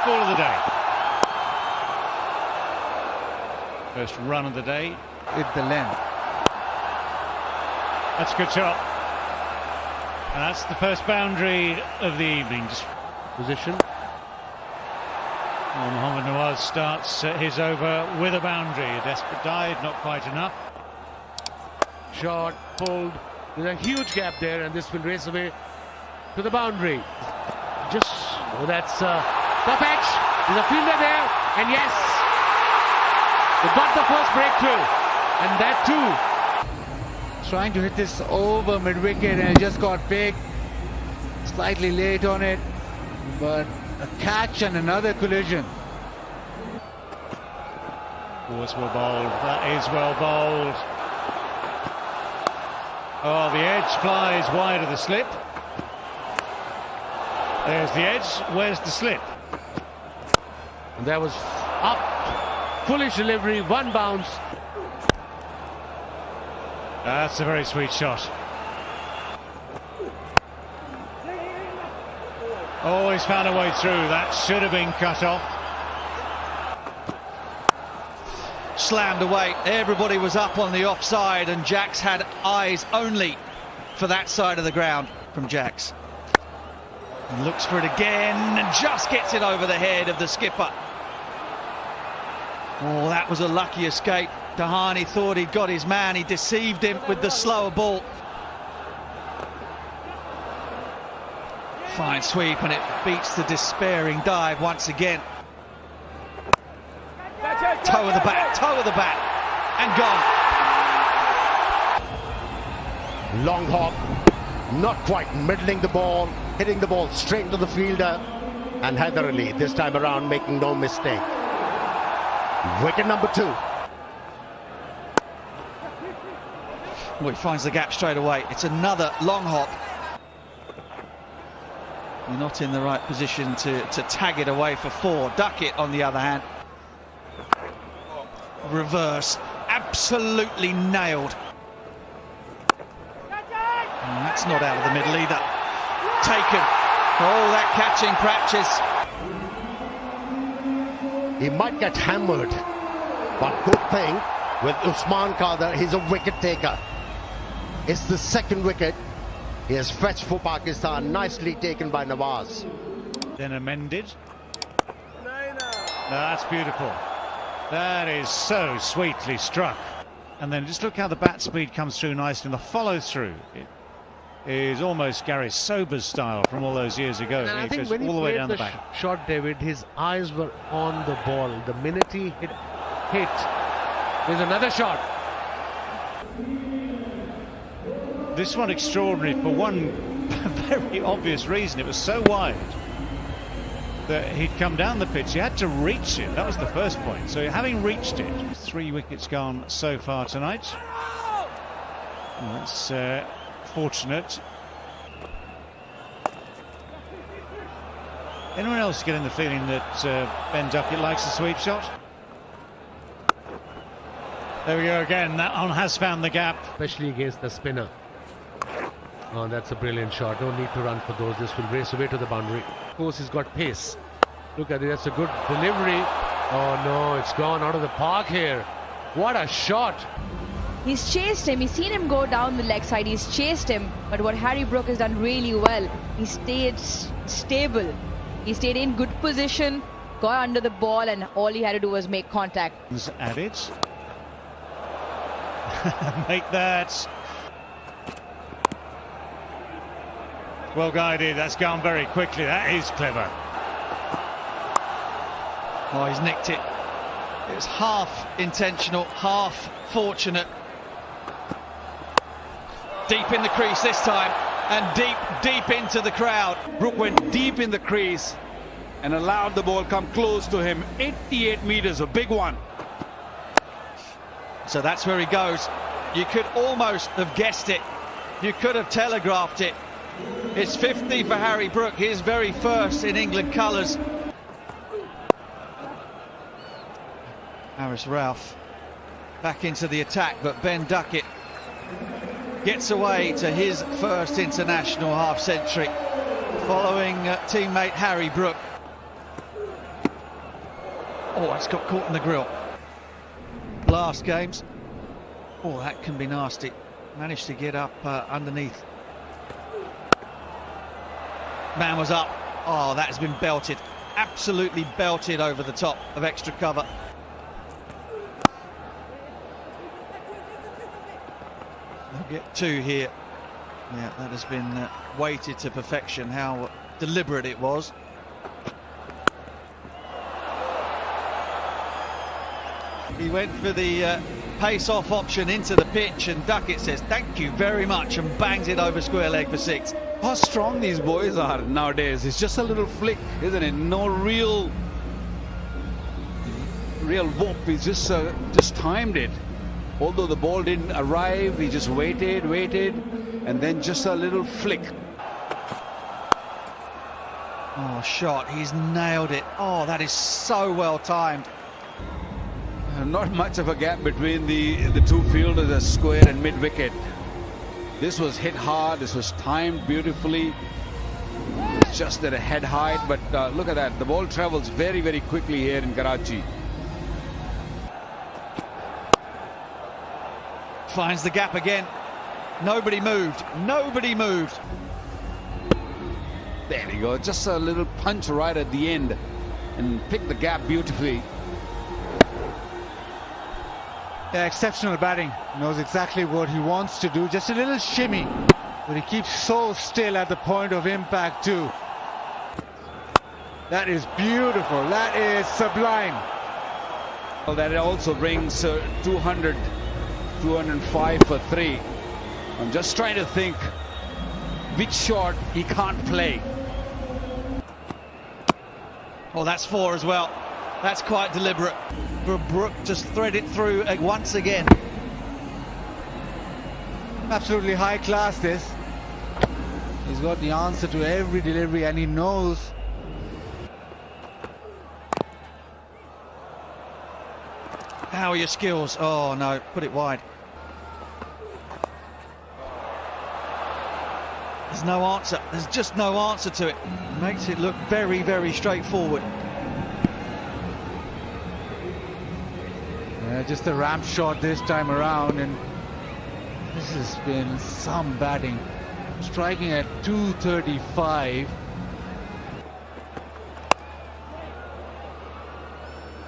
ball of the day. First run of the day. Hit the length. That's a good shot. And that's the first boundary of the evening. Just position. Well, Mohamed Nawaz starts his over with a boundary. A desperate dive, not quite enough. Shot, pulled. There's a huge gap there, and this will race away to the boundary. Just, oh, that's perfect. There's a fielder there, and yes, they got the first breakthrough, and that too. Trying to hit this over mid-wicket, and it just got big. Slightly late on it, but a catch and another collision. Was well bowled. That is well bowled. Oh, the edge flies wide of the slip. There's the edge. Where's the slip? And that was up. Foolish delivery, one bounce. That's a very sweet shot. Oh, he's found a way through. That should have been cut off. Slammed away. Everybody was up on the offside, and Jacks had eyes only for that side of the ground from Jacks. And looks for it again and just gets it over the head of the skipper. Oh, that was a lucky escape. Tahani thought he'd got his man. He deceived him with the slower ball. Fine sweep, and it beats the despairing dive once again. Toe of the bat, and gone. Long hop, not quite middling the ball, hitting the ball straight to the fielder, and Haider Ali this time around making no mistake. Wicket number 2. Well, he finds the gap straight away. It's another long hop. You're not in the right position to tag it away for 4. Duckett, on the other hand. Reverse, absolutely nailed. And that's not out of the middle either. Taken. Oh, that catching practice. He might get hammered, but good thing with Usman Qadir, he's a wicket taker. It's the second wicket. He has fetched for Pakistan, nicely taken by Nawaz. Then amended. No, that's beautiful. That is so sweetly struck. And then just look how the bat speed comes through nicely, and the follow through. It is almost Gary Sober's style from all those years ago. And I think goes when he all the way played down the the back. shot, David, his eyes were on the ball. The minute he hit, there's another shot. This one extraordinary for one very obvious reason. It was so wide that he'd come down the pitch. He had to reach it. That was the first point. So having reached it, 3 wickets gone so far tonight. Well, that's fortunate. Anyone else getting the feeling that Ben Duckett likes a sweep shot? There we go again. That one has found the gap. Especially against the spinner. Oh, that's a brilliant shot. No need to run for those. This will race away to the boundary. Of course, he's got pace. Look at it. That's a good delivery. Oh, no. It's gone out of the park here. What a shot. He's chased him. He's seen him go down the leg side. He's chased him. But what Harry Brook has done really well, he stayed stable. He stayed in good position, got under the ball, and all he had to do was make contact. Added. Make that. Well guided. That's gone very quickly. That is clever. Oh, he's nicked it. It was half intentional, half fortunate. Deep in the crease this time, and deep into the crowd. Brook went deep in the crease and allowed the ball come close to him. 88 meters, a big one. So that's where he goes. You could almost have guessed it. You could have telegraphed it. It's 50 for Harry Brook, his very first in England colours. Haris Rauf back into the attack, but Ben Duckett gets away to his first international half-century, following teammate Harry Brook. Oh, it's got caught in the grill. Last games. Oh, that can be nasty. Managed to get up underneath. Man was up. Oh, that has been belted. Absolutely belted over the top of extra cover. They'll get two here. Yeah, that has been weighted to perfection. How deliberate it was. He went for the pace-off option into the pitch, and Duckett says thank you very much and bangs it over square leg for six. How strong these boys are nowadays. It's just a little flick, isn't it? No real whoop. He's just timed it. Although the ball didn't arrive, he just waited, and then just a little flick. Oh, shot. He's nailed it. Oh, that is so well timed. Not much of a gap between the two fielders, the square and mid-wicket. This was hit hard. This was timed beautifully. It's just at a head height, but look at that. The ball travels very, very quickly here in Karachi. Finds the gap again. Nobody moved. Nobody moved. There you go. Just a little punch right at the end and pick the gap beautifully. Yeah, exceptional batting. Knows exactly what he wants to do. Just a little shimmy, but he keeps so still at the point of impact too. That is beautiful. That is sublime. Well, that also brings 200, 205 for 3. I'm just trying to think which shot he can't play. Oh, that's 4 as well. That's quite deliberate. For Brook to thread it through once again. Absolutely high class this. He's got the answer to every delivery and he knows. How are your skills? Oh no, put it wide. There's no answer. There's just no answer to it. Makes it look very, very straightforward. Just a ramp shot this time around, and this has been some batting. Striking at 235.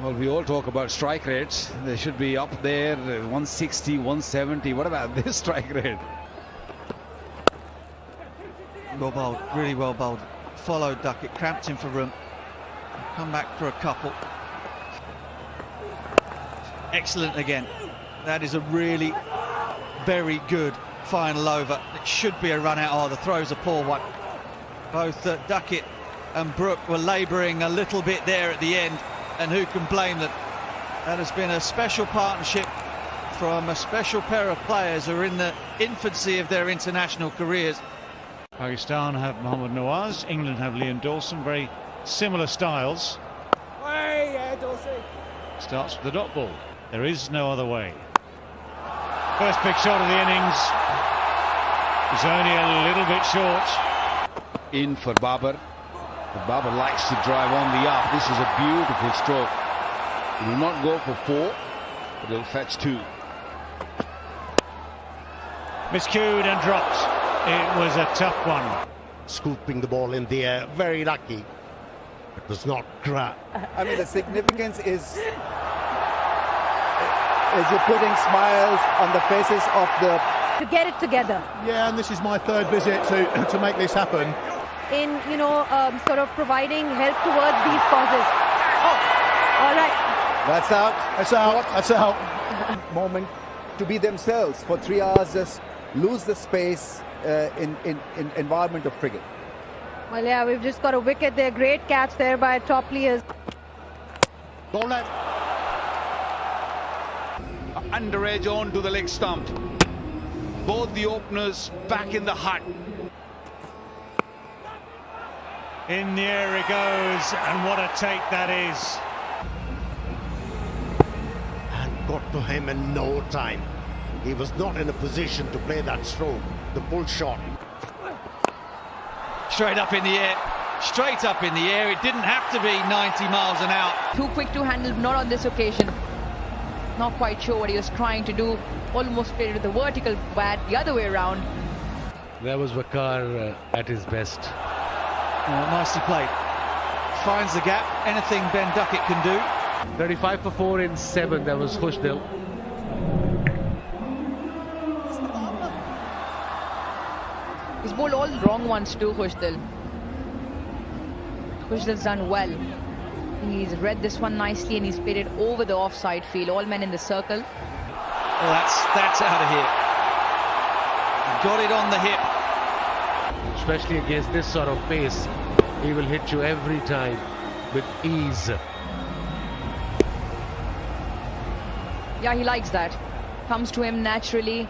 Well, we all talk about strike rates. They should be up there, 160, 170. What about this strike rate? Well bowled, really well bowled. Followed Duckett, cramped him for room. Come back for a couple. Excellent again. That is a really very good final over. It should be a run out. Oh, the throw's a poor one. Both Duckett and Brook were labouring a little bit there at the end, and who can blame them? That has been a special partnership from a special pair of players who are in the infancy of their international careers. Pakistan have Mohammad Nawaz, England have Liam Dawson, very similar styles. Starts with the dot ball. There is no other way. First big shot of the innings is only a little bit short. In for Babar. But Babar likes to drive on the up. This is a beautiful stroke. He will not go for 4, but he'll fetch 2. Miscued and dropped. It was a tough one. Scooping the ball in the air, very lucky. It was not great. I mean, the significance is you're putting smiles on the faces of the... To get it together. Yeah, and this is my 3rd visit to make this happen. In, sort of providing help towards these causes. Oh, all right. That's out. That's out. That's out. Moment to be themselves for 3 hours, just lose the space in environment of cricket. Well, yeah, we've just got a wicket there. Great catch there by top players. Ball left. Under edge on to the leg stump. Both the openers back in the hut. In the air it goes, and what a take that is. And got to him in no time. He was not in a position to play that stroke, the pull shot. Straight up in the air, straight up in the air. It didn't have to be 90 miles an hour. Too quick to handle, not on this occasion. Not quite sure what he was trying to do. Almost played with the vertical bat the other way around. There was Vakar at his best. Oh, nicely played. Finds the gap. Anything Ben Duckett can do. 35 for 4 in 7. That was Khushdil. He's bowled all the wrong ones too, Khushdil. Khushdil's done well. He's read this one nicely and he's played it over the offside field. All men in the circle. Well, that's out of here. Got it on the hip. Especially against this sort of pace, he will hit you every time with ease. Yeah, he likes that. Comes to him naturally.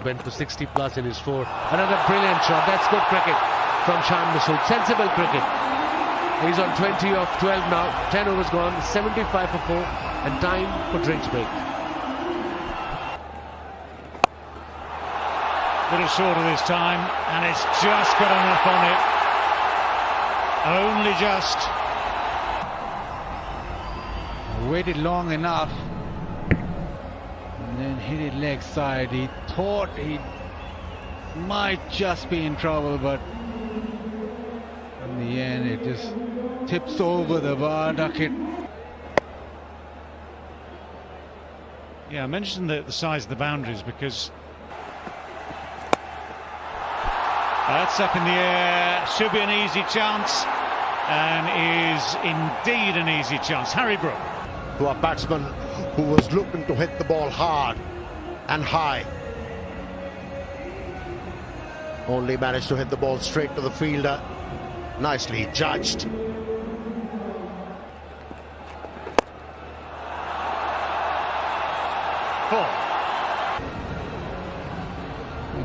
Went for 60 plus in his 4. Another brilliant shot. That's good cricket from Shan Masood. Sensible cricket. He's on 20 of 12 now. 10 overs gone. 75 for 4. And time for drinks break. Little shorter this time, and it's just got enough on it. Only just. Waited long enough. And then hit it leg side. He thought he might just be in trouble, but in the end it just tips over the bar. Duckett. Yeah, I mentioned the size of the boundaries because that's up in the air. Should be an easy chance, and is indeed an easy chance. Harry Brook. To a batsman who was looking to hit the ball hard and high. Only managed to hit the ball straight to the fielder. Nicely judged.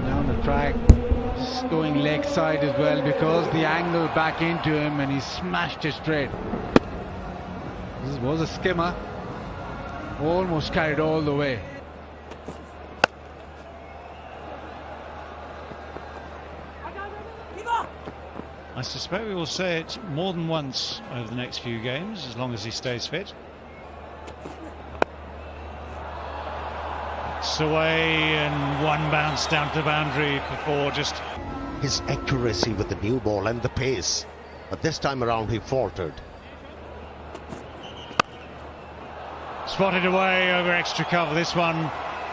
Down the track, going leg side as well because the angle back into him and he smashed it straight. This was a skimmer, almost carried all the way. I suspect we will say it more than once over the next few games, as long as he stays fit. It's away and one bounce down to the boundary for 4. Just his accuracy with the new ball and the pace, but this time around he faltered. spotted away over extra cover. This one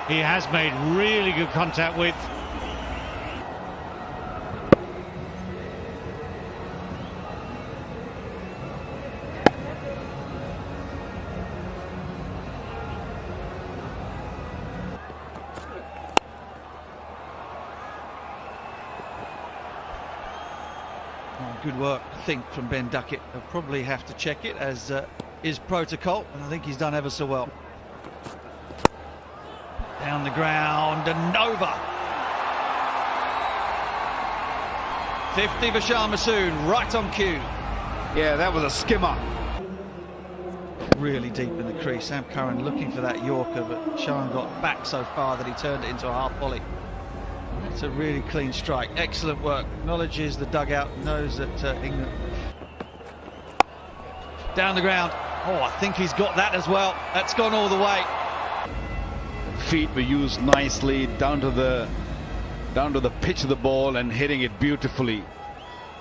he has made really good contact with. Good work, I think, from Ben Duckett. They'll probably have to check it, as is protocol, and I think he's done ever so well. Down the ground and over. 50 for Shah Masood, right on cue. Yeah, that was a skimmer. Really deep in the crease. Sam Curran looking for that Yorker, but Shah got back so far that he turned it into a half volley. It's a really clean strike. Excellent work. Acknowledges the dugout, knows that England. Down the ground. Oh, I think he's got that as well. That's gone all the way. Feet were used nicely down to the pitch of the ball and hitting it beautifully.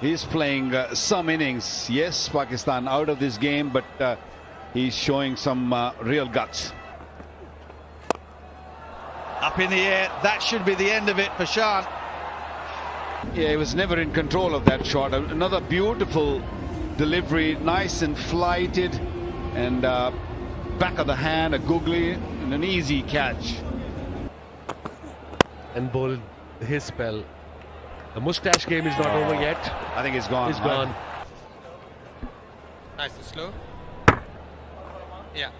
He's playing some innings. Yes, Pakistan out of this game, but he's showing some real guts. Up in the air, that should be the end of it for Shan. Yeah, he was never in control of that shot. Another beautiful delivery, nice and flighted, and back of the hand, a googly, and an easy catch. And bowled his spell. The moustache game is not over yet. I think it's gone. It's gone. Nice and slow. Yeah.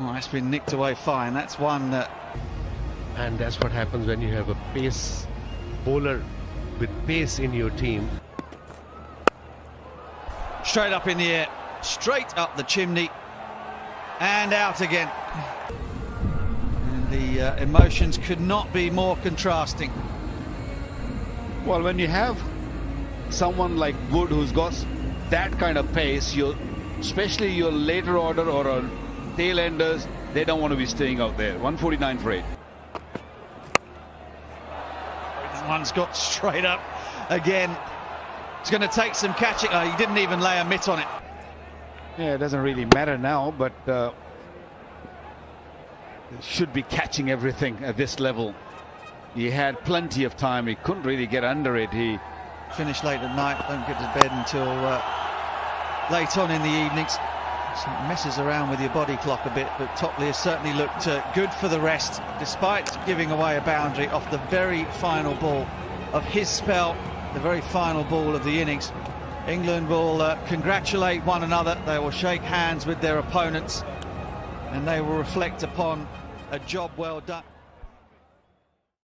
Oh, that's been nicked away fine. That's one that... And that's what happens when you have a pace bowler with pace in your team. Straight up in the air, straight up the chimney, and out again. And The emotions could not be more contrasting. Well, when you have someone like Wood who's got that kind of pace, especially your later order or tail enders, they don't want to be staying out there. 149 for 8. One's got straight up again. It's going to take some catching. Oh, he didn't even lay a mitt on it. Yeah, it doesn't really matter now, but should be catching everything at this level. He had plenty of time. He couldn't really get under it. He finished late at night, don't get to bed until late on in the evenings. So it messes around with your body clock a bit, but Topley has certainly looked good for the rest, despite giving away a boundary off the very final ball of his spell, the very final ball of the innings. England will congratulate one another, they will shake hands with their opponents, and they will reflect upon a job well done.